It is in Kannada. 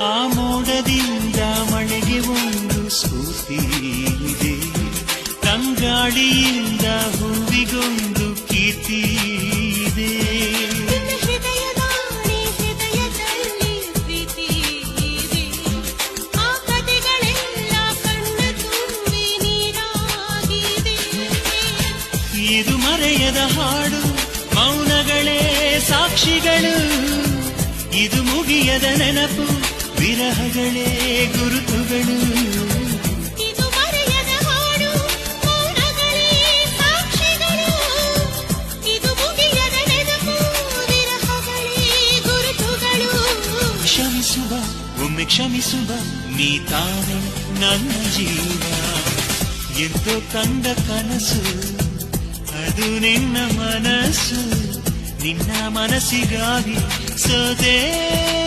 ಆ ಮೋಡದಿಂದ ಮಳೆಗೆ ಒಂದು ಸ್ಫೂರ್ತಿ ಇದೆ, ತಂಗಾಳಿಯಿಂದ ಹೂವಿಗೊಂದು ಕೀರ್ತಿ ಇದೆ. ಹೃದಯದಲ್ಲಿ ಪ್ರೀತಿ ಇದೆ, ಆ ಕಥೆಗಳೆಲ್ಲ ಕಣ್ಣ ತುಂಬಿ ನೀರಾಗಿದೆ. ಇದು ಮರೆಯದ ಹಾಡು, ಮೌನಗಳೇ ಸಾಕ್ಷಿಗಳು. ಇದು ಮುಗಿಯದ ನೆನಪು, ವಿರಹಗಳೇ ಗುರುತುಗಳು. ಇದು ಮರೆಯದ ಹಾಡು, ಮೌನಗಳೇ ಸಾಕ್ಷಿಗಳು. ಇದು ಮುಗಿಯದ ನೆನಪು, ವಿರಹಗಳೇ ಗುರುತುಗಳು. ಕ್ಷಮಿಸುವ, ಒಮ್ಮೆ ಕ್ಷಮಿಸುವ, ನೀ ತಾನೆ ನನ್ನ ಜೀವ. ಎಂದೋ ಕಂಡ ಕನಸು, ಅದು ನಿನ್ನ ಮನಸ್ಸು. ನಿನ್ನ ಮನಸ್ಸಿಗಾಗಿ ಸೋದೆ.